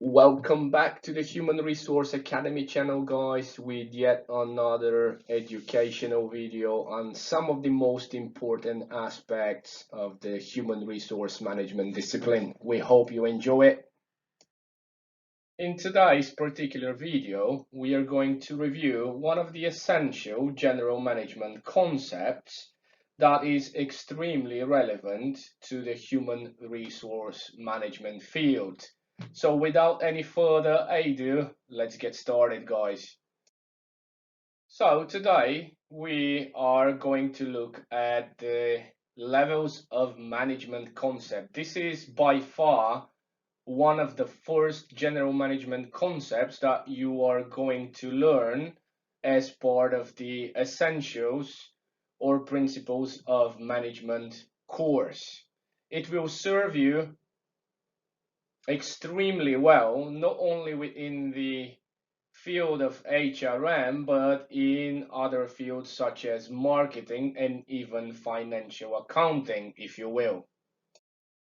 Welcome back to the Human Resource Academy channel, guys, with yet another educational video on some of the most important aspects of the human resource management discipline. We hope you enjoy it. In today's particular video, we are going to review one of the essential general management concepts that is extremely relevant to the human resource management field. So without any further ado, let's get started, guys. So today we are going to look at the levels of management concept. This is by far one of the first general management concepts that you are going to learn as part of the essentials or principles of management course. It will serve you extremely well, not only within the field of HRM, but in other fields such as marketing and even financial accounting, if you will.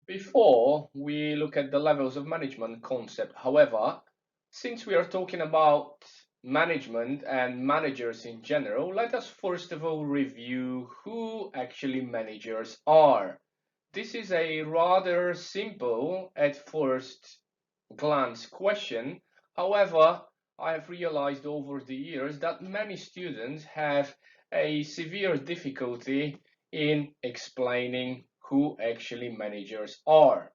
Before we look at the levels of management concept, however, since we are talking about management and managers in general, let us first of all review who actually managers are. This is a rather simple at first glance question. However, I have realized over the years that many students have a severe difficulty in explaining who actually managers are.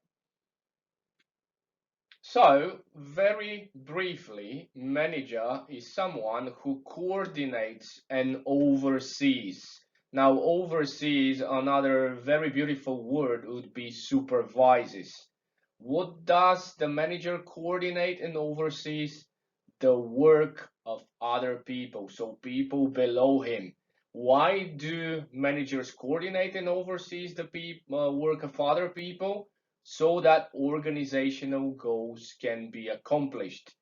So, very briefly, manager is someone who coordinates and oversees. Now, oversees, another very beautiful word would be supervises. What does the manager coordinate and oversees? The work of other people, so people below him. Why do managers coordinate and oversees the work of other people? So that organizational goals can be accomplished.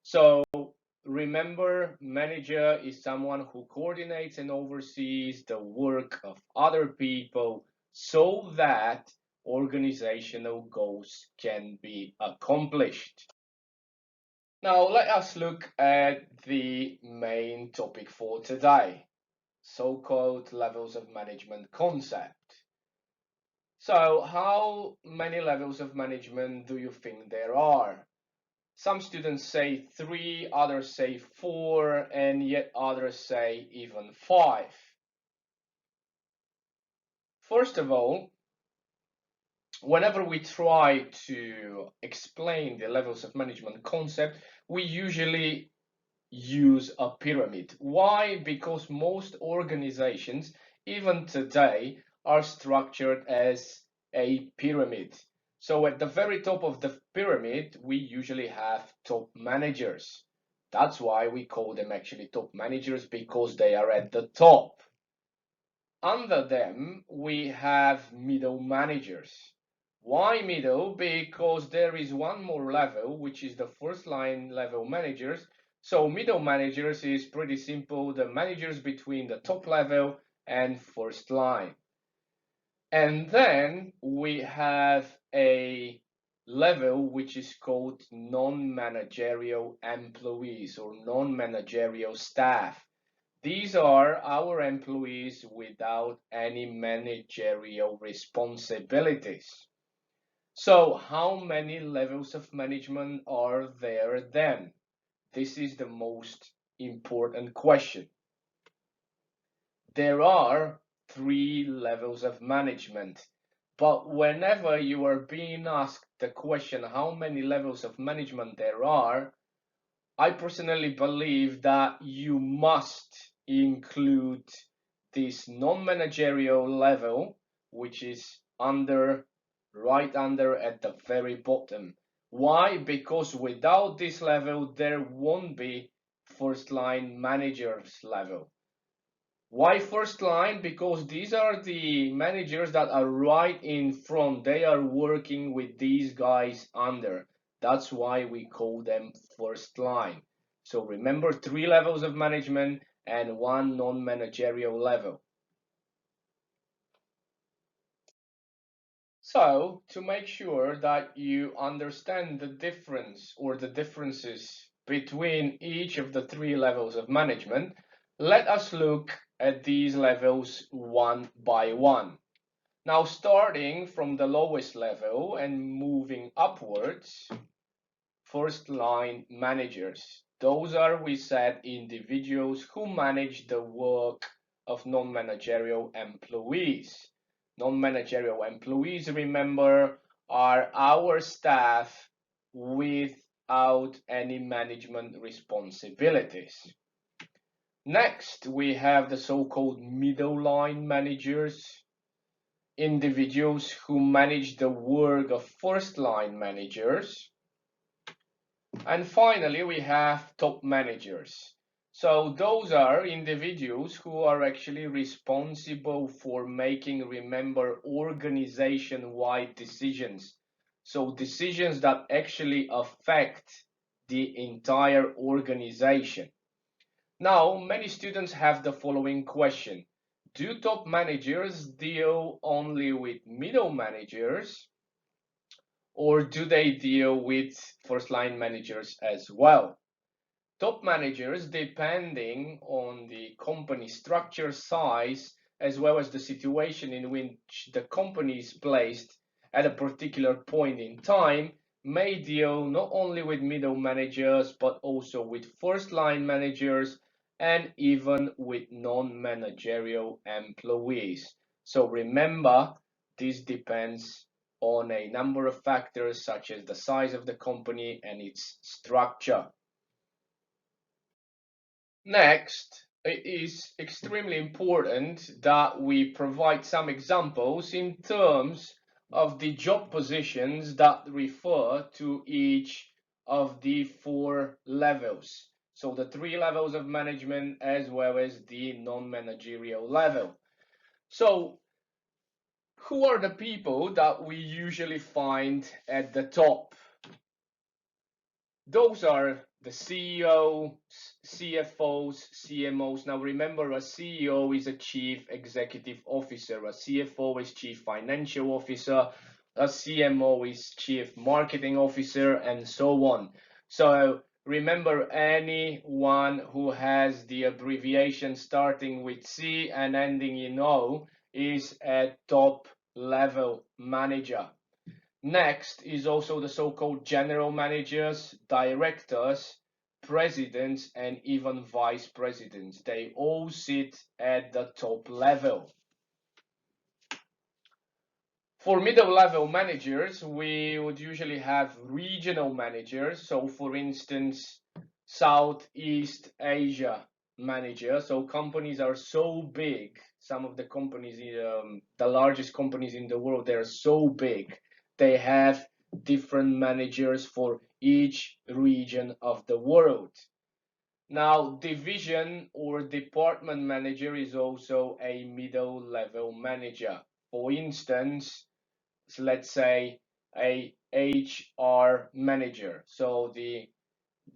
So remember, manager is someone who coordinates and oversees the work of other people so that organizational goals can be accomplished. Now let us look at the main topic for today, so-called levels of management concept. So how many levels of management do you think there are? Some students say 3, others say 4, and yet others say even 5. First of all, whenever we try to explain the levels of management concept, we usually use a pyramid. Why? Because most organizations, even today, are structured as a pyramid. So at the very top of the pyramid, we usually have top managers. That's why we call them actually top managers, because they are at the top. Under them, we have middle managers. Why middle? Because there is one more level, which is the first line level managers. So middle managers is pretty simple, the managers between the top level and first line. And then we have a level which is called non-managerial employees or non-managerial staff. These are our employees without any managerial responsibilities. So how many levels of management are there then? This is the most important question. There are 3 levels of management, but whenever you are being asked the question how many levels of management there are, I personally believe that you must include this non-managerial level, which is right under at the very bottom. Why? Because without this level, there won't be first line managers level. Why first line? Because these are the managers that are right in front. They are working with these guys under. That's why we call them first line. So remember 3 levels of management and 1 non-managerial level. So, to make sure that you understand the difference or the differences between each of the three levels of management, let us look at these levels one by one. Now, starting from the lowest level and moving upwards, first line managers. Those are, we said, individuals who manage the work of non-managerial employees. Non-managerial employees, remember, are our staff without any management responsibilities. Next, we have the so-called middle line managers, individuals who manage the work of first line managers. And finally, we have top managers. So those are individuals who are actually responsible for making, remember, organization-wide decisions. So decisions that actually affect the entire organization. Now, many students have the following question. Do top managers deal only with middle managers, or do they deal with first line managers as well? Top managers, depending on the company structure, size, as well as the situation in which the company is placed at a particular point in time, may deal not only with middle managers, but also with first line managers and even with non-managerial employees. So remember, this depends on a number of factors such as the size of the company and its structure. Next, it is extremely important that we provide some examples in terms of the job positions that refer to each of the four levels. So the three levels of management as well as the non-managerial level. So who are the people that we usually find at the top? Those are the CEOs, CFOs, CMOs. Now remember, a CEO is a Chief Executive Officer, a CFO is Chief Financial Officer, a CMO is Chief Marketing Officer, and so on. So remember, anyone who has the abbreviation starting with C and ending in O is a top level manager. Next is also the so-called general managers, directors, presidents, and even vice presidents. They all sit at the top level. For middle level managers, we would usually have regional managers. So for instance, Southeast Asia manager. So companies are so big. Some of the companies, the largest companies in the world, they're so big. They have different managers for each region of the world. Now, division or department manager is also a middle level manager. For instance, let's say a HR manager. So the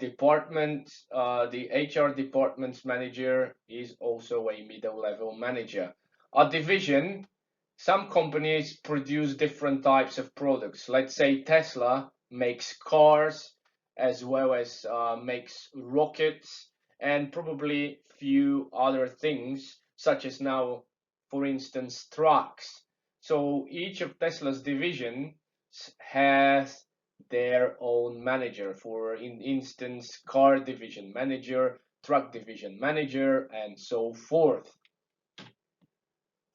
HR department's manager is also a middle level manager. A division, some companies produce different types of products. Let's say Tesla makes cars as well as makes rockets and probably few other things, such as now, for instance, trucks. So each of Tesla's divisions has their own manager. For instance, car division manager, truck division manager, and so forth.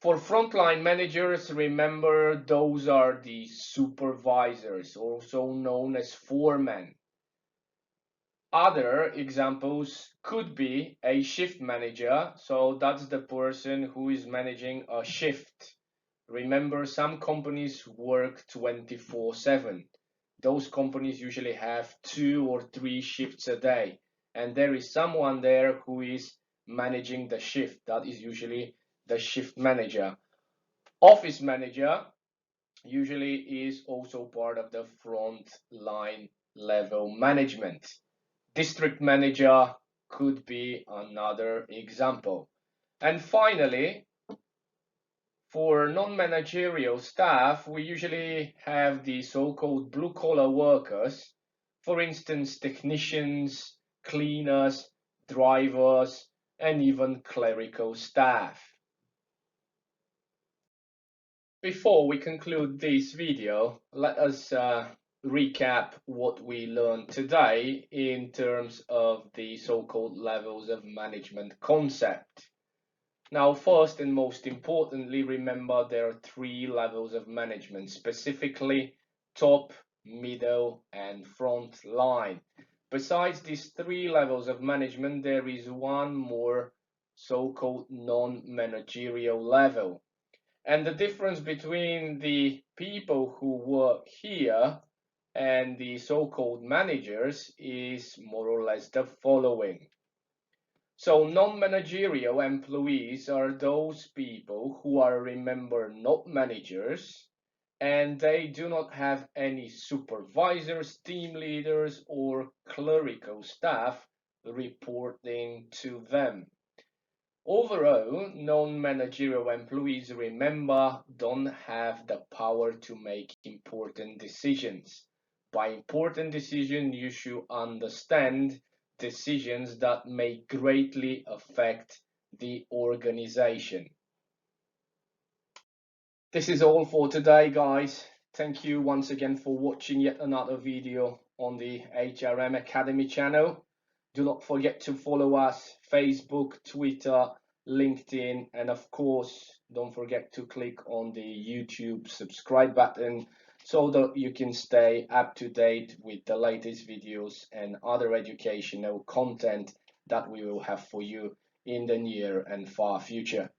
For frontline managers, remember, those are the supervisors, also known as foremen. Other examples could be a shift manager, so that's the person who is managing a shift. Remember, some companies work 24/7. Those companies usually have 2 or 3 shifts a day, and there is someone there who is managing the shift. That is usually the shift manager. Office manager usually is also part of the front line level management. District manager could be another example. And finally, For non-managerial staff, we usually have the so-called blue-collar workers, for instance, technicians, cleaners, drivers, and even clerical staff. Before we conclude this video, let us recap what we learned today in terms of the so-called levels of management concept. Now, first and most importantly, remember there are three levels of management, specifically top, middle, and front line. Besides these three levels of management, there is one more so-called non-managerial level. And the difference between the people who work here and the so-called managers is more or less the following. So non-managerial employees are those people who are, remember, not managers, and they do not have any supervisors, team leaders, or clerical staff reporting to them. Overall, non-managerial employees, remember, don't have the power to make important decisions. By important decision, you should understand decisions that may greatly affect the organization. This is all for today, guys. Thank you once again for watching yet another video on the HRM Academy channel. Do not forget to follow us Facebook, Twitter, LinkedIn, and of course, don't forget to click on the YouTube subscribe button so that you can stay up to date with the latest videos and other educational content that we will have for you in the near and far future.